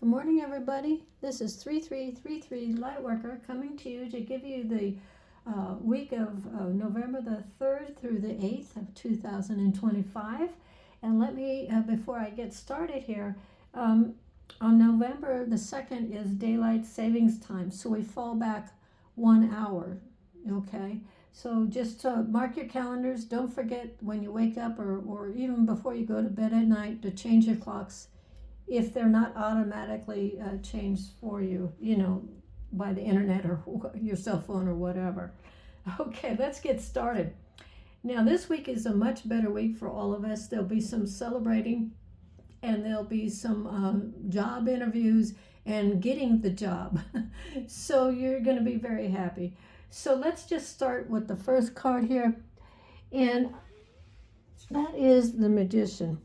Good morning, everybody. This is 3333 Lightworker coming to you to give you the week of November the 3rd through the 8th of 2025. And let me, before I get started here, on November the 2nd is daylight savings time. So we fall back 1 hour, okay? So just mark your calendars. Don't forget when you wake up or even before you go to bed at night to change your clocks if they're not automatically changed for you, by the internet or your cell phone or whatever. Okay, let's get started. Now, this week is a much better week for all of us. There'll be some celebrating and there'll be some job interviews and getting the job. So you're going to be very happy. So let's just start with the first card here. And that is the Magician.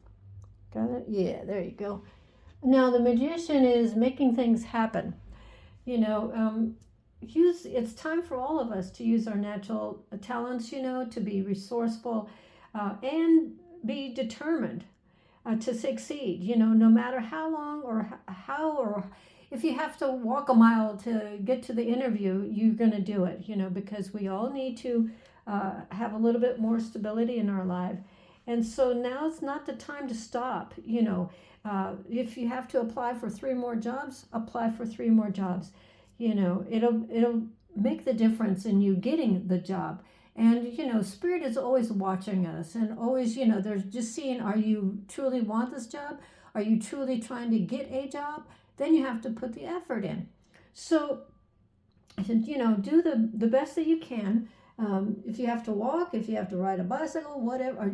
Got it? Yeah, there you go. Now, the Magician is making things happen. It's time for all of us to use our natural talents, to be resourceful and be determined to succeed, no matter how long or how or if you have to walk a mile to get to the interview, you're going to do it, because we all need to have a little bit more stability in our life. And so now's not the time to stop, if you have to apply for 3 more jobs, apply for 3 more jobs. It'll make the difference in you getting the job. And Spirit is always watching us and always, they're just seeing, are you truly want this job? Are you truly trying to get a job? Then you have to put the effort in. So, do the best that you can. If you have to walk, if you have to ride a bicycle, whatever,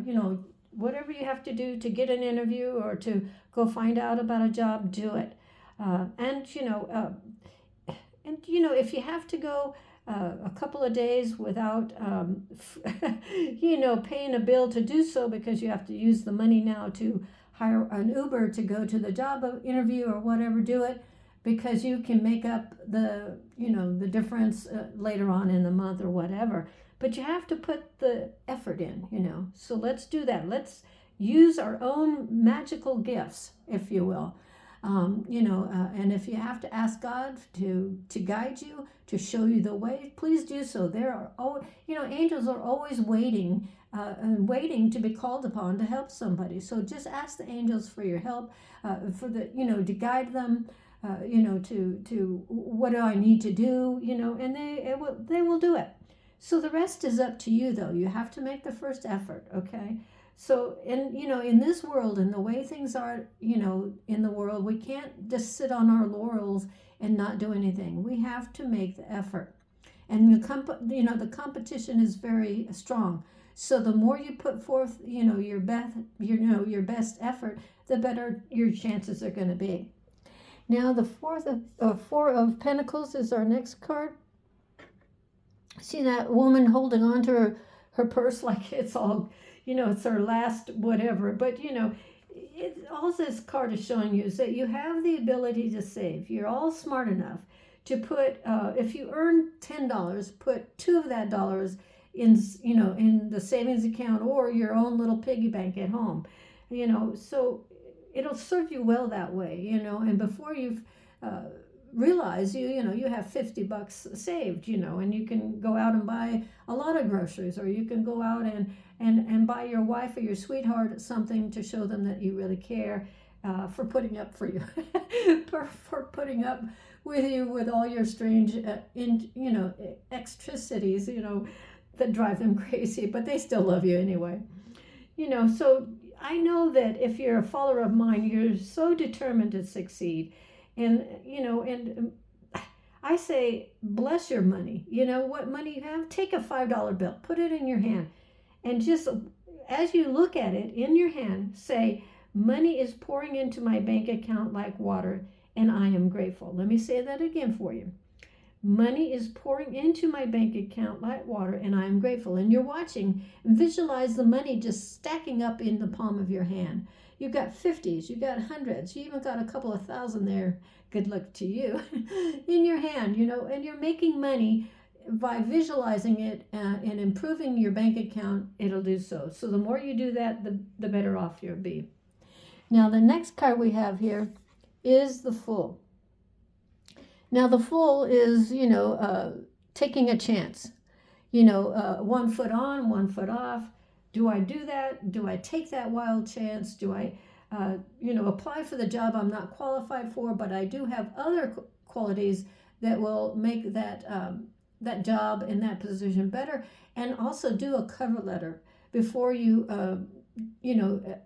whatever you have to do to get an interview or to go find out about a job, do it. If you have to go a couple of days without, paying a bill to do so because you have to use the money now to hire an Uber to go to the job interview or whatever, do it because you can make up the difference later on in the month or whatever. But you have to put the effort in, So let's do that. Let's use our own magical gifts, if you will. And if you have to ask God to guide you, to show you the way, please do so. There are, angels are always waiting and waiting to be called upon to help somebody. So just ask the angels for your help, to guide them, to what do I need to do, and they will do it. So the rest is up to you, though. You have to make the first effort, okay? So, in this world and the way things are, in the world, we can't just sit on our laurels and not do anything. We have to make the effort. And the competition is very strong. So the more you put forth, your best effort, the better your chances are going to be. Now, the Four of Pentacles is our next card. See that woman holding on to her purse like it's all, it's her last whatever. But, all this card is showing you is that you have the ability to save. You're all smart enough to put, if you earn $10, put 2 of that dollars in the savings account or your own little piggy bank at home, so it'll serve you well that way, and before you've realize you have $50 saved, and you can go out and buy a lot of groceries, or you can go out and buy your wife or your sweetheart something to show them that you really care, for putting up for you, for putting up with you with all your strange eccentricities, that drive them crazy, but they still love you anyway. So I know that if you're a follower of mine, you're so determined to succeed. And I say, bless your money. What money you have, take a $5 bill, put it in your hand, and just as you look at it in your hand, say, money is pouring into my bank account like water, and I am grateful. Let me say that again for you. Money is pouring into my bank account like water, and I am grateful. And you're watching, visualize the money just stacking up in the palm of your hand. You've got 50s, you've got 100s, you even got a couple of thousand there, good luck to you, in your hand, and you're making money by visualizing it and improving your bank account. It'll do so. So the more you do that, the better off you'll be. Now the next card we have here is the Fool. Now, the Fool is, taking a chance. 1 foot on, 1 foot off. Do I do that? Do I take that wild chance? Do I, apply for the job I'm not qualified for, but I do have other qualities that will make that job and that position better? And also do a cover letter before you,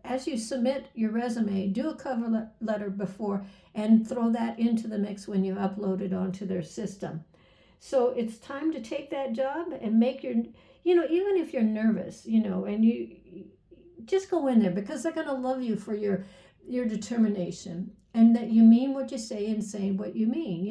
as you submit your resume, do a cover letter before and throw that into the mix when you upload it onto their system. So it's time to take that job and make your, even if you're nervous, and you just go in there, because they're going to love you for your determination, and that you mean what you say and say what you mean.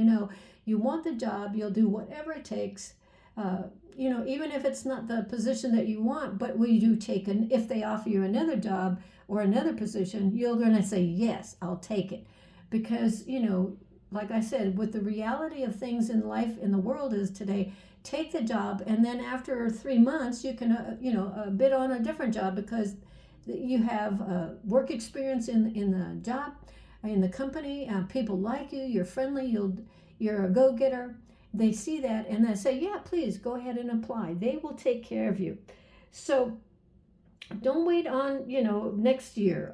You want the job, you'll do whatever it takes. Even if it's not the position that you want, but we do take if they offer you another job or another position, you're going to say, yes, I'll take it. Because, like I said, with the reality of things in life in the world is today, take the job, and then after 3 months, you can, bid on a different job because you have work experience in the job, in the company. People like you, you're friendly, you're a go-getter. They see that and they say, yeah, please go ahead and apply. They will take care of you. So don't wait on, next year.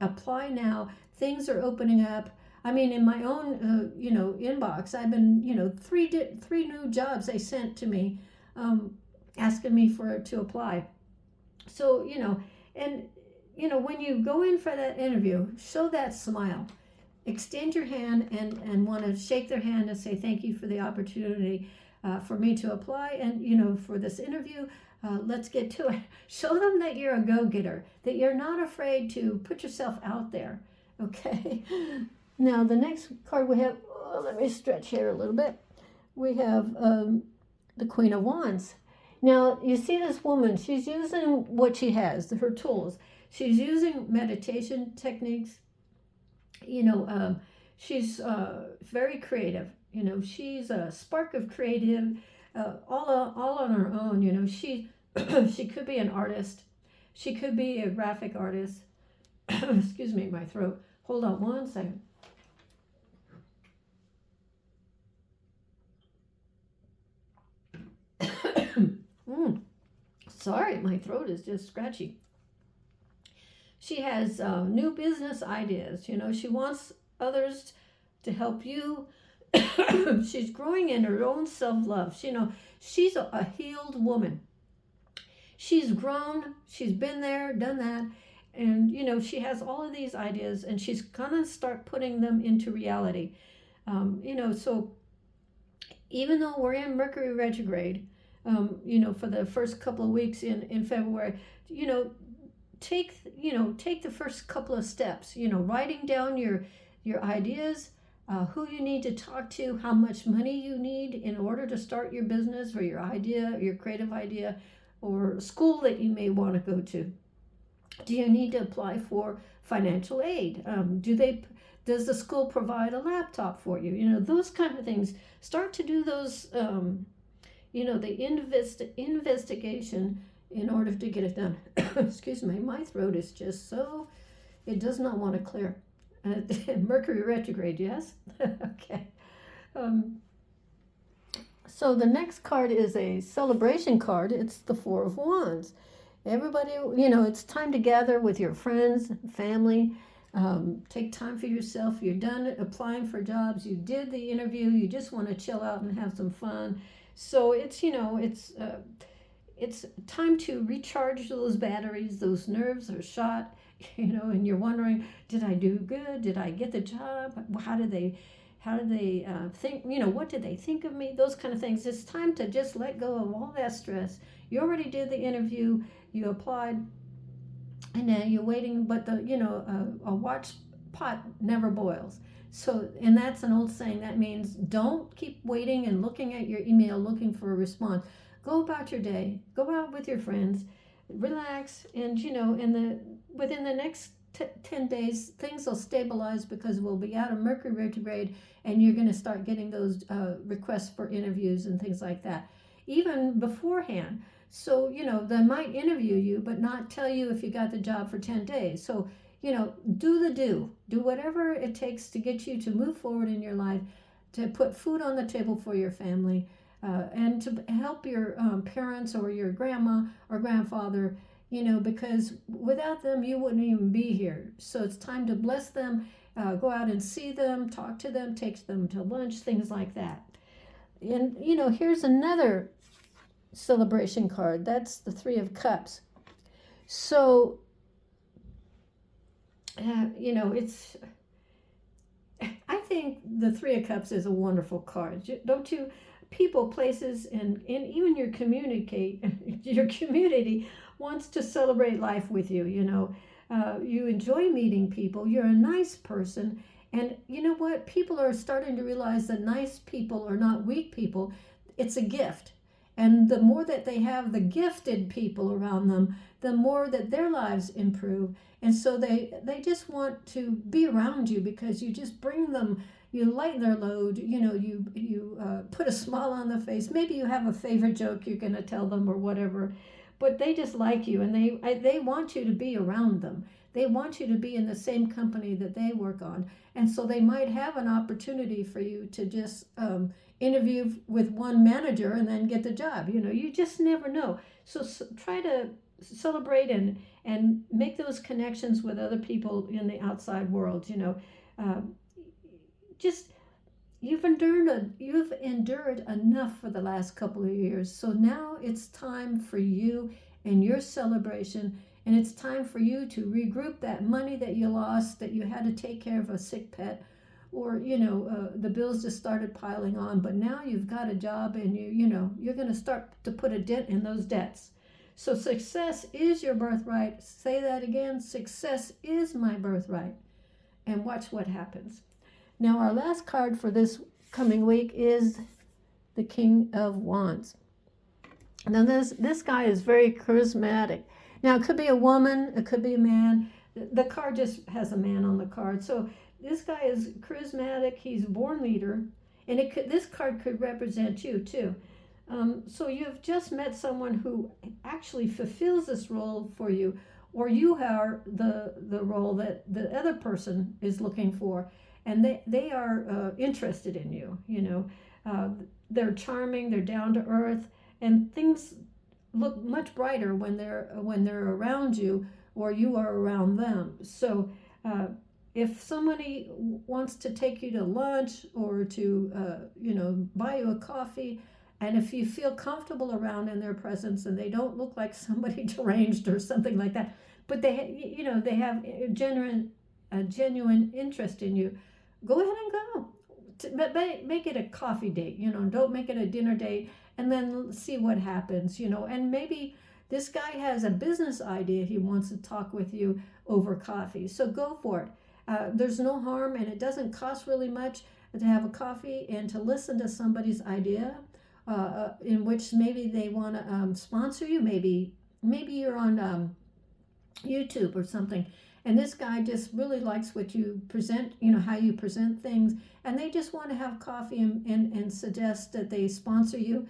Apply now. Things are opening up. I mean, in my own, inbox, I've been, three new jobs they sent to me, asking me to apply. So, and, when you go in for that interview, show that smile. Extend your hand and want to shake their hand and say thank you for the opportunity for me to apply and, for this interview. Let's get to it. Show them that you're a go-getter, that you're not afraid to put yourself out there. Okay. Now, the next card we have, let me stretch here a little bit. We have the Queen of Wands. Now, you see this woman, she's using what she has, her tools. She's using meditation techniques. She's very creative. She's a spark of creative, all on her own. She could be an artist. She could be a graphic artist. Excuse me, my throat. Hold on one second. Sorry, my throat is just scratchy. She has new business ideas. She wants others to help you. She's growing in her own self-love. She's a healed woman. She's grown. She's been there, done that. And, she has all of these ideas, and she's going to start putting them into reality. So even though we're in Mercury retrograde, for the first couple of weeks in February, take the first couple of steps, writing down your ideas, who you need to talk to, how much money you need in order to start your business or your idea, your creative idea, or school that you may want to go to. Do you need to apply for financial aid? Does the school provide a laptop for you? Those kind of things. Start to do those, the investigation in order to get it done. Excuse me, my throat is just so, it does not want to clear. Mercury retrograde, yes? Okay. So the next card is a celebration card. It's the Four of Wands. Everybody, it's time to gather with your friends, family. Take time for yourself. You're done applying for jobs. You did the interview. You just want to chill out and have some fun. So it's time to recharge those batteries. Those nerves are shot, and you're wondering, did I do good? Did I get the job? How did they think? What did they think of me? Those kind of things. It's time to just let go of all that stress. You already did the interview. You applied, and now you're waiting. But a watch pot never boils. So, and that's an old saying. That means don't keep waiting and looking at your email, looking for a response. Go about your day. Go out with your friends. Relax, and within the next 10 days, things will stabilize because we'll be out of Mercury retrograde, and you're going to start getting those requests for interviews and things like that, even beforehand. So, they might interview you, but not tell you if you got the job for 10 days. So, do whatever it takes to get you to move forward in your life, to put food on the table for your family, and to help your parents or your grandma or grandfather, because without them you wouldn't even be here. So it's time to bless them, go out and see them, talk to them, take them to lunch, things like that. And here's another celebration card. That's the Three of Cups. So it's, I think the Three of Cups is a wonderful card, don't you? People, places, and even your community wants to celebrate life with you. You enjoy meeting people. You're a nice person, and you know what? People are starting to realize that nice people are not weak people. It's a gift, and the more that they have the gifted people around them, the more that their lives improve. And so they just want to be around you because you just bring them, you lighten their load, you put a smile on their face. Maybe you have a favorite joke you're going to tell them or whatever, but they just like you, and they want you to be around them. They want you to be in the same company that they work on. And so they might have an opportunity for you to just interview with one manager and then get the job. You just never know. So try to celebrate and make those connections with other people in the outside world. Just you've endured enough for the last couple of years. So now it's time for you and your celebration, and it's time for you to regroup that money that you lost, that you had to take care of a sick pet, or the bills just started piling on, but now you've got a job, and you're going to start to put a dent in those debts. So success is your birthright. Say that again. Success is my birthright. And watch what happens. Now, our last card for this coming week is the King of Wands. Now, this guy is very charismatic. Now, it could be a woman. It could be a man. The card just has a man on the card. So this guy is charismatic. He's a born leader. And this card could represent you, too. So you've just met someone who actually fulfills this role for you, or you are the role that the other person is looking for, and they are interested in you. They're charming, they're down to earth, and things look much brighter when they're around you or you are around them. So if somebody wants to take you to lunch or to buy you a coffee, and if you feel comfortable around in their presence and they don't look like somebody deranged or something like that, but they have a genuine interest in you, go ahead and go. Make it a coffee date, don't make it a dinner date, and then see what happens, and maybe this guy has a business idea he wants to talk with you over coffee. So go for it. There's no harm, and it doesn't cost really much to have a coffee and to listen to somebody's idea. In which maybe they want to sponsor you. Maybe you're on YouTube or something, and this guy just really likes what you present, how you present things, and they just want to have coffee and suggest that they sponsor you,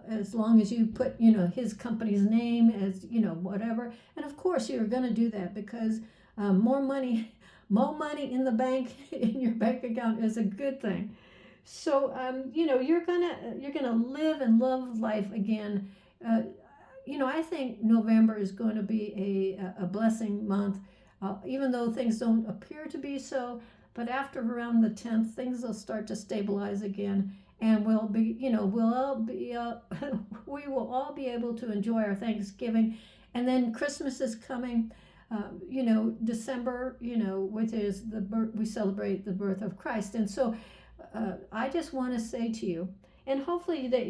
as long as you put, his company's name as, whatever. And of course you're going to do that because more money in the bank, in your bank account, is a good thing. So you're gonna live and love life again. I think November is going to be a blessing month, even though things don't appear to be so. But after around the 10th, things will start to stabilize again, and we will all be able to enjoy our Thanksgiving, and then Christmas is coming. December, which is we celebrate the birth of Christ, and so. I just want to say to you, and hopefully that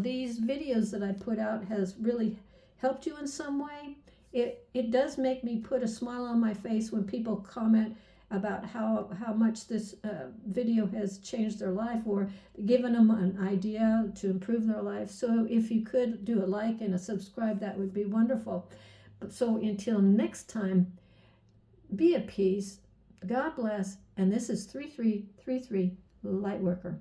these videos that I put out has really helped you in some way. It does make me put a smile on my face when people comment about how much this video has changed their life or given them an idea to improve their life. So if you could do a like and a subscribe, that would be wonderful. So until next time, be at peace. God bless. And this is 3333 Lightworker.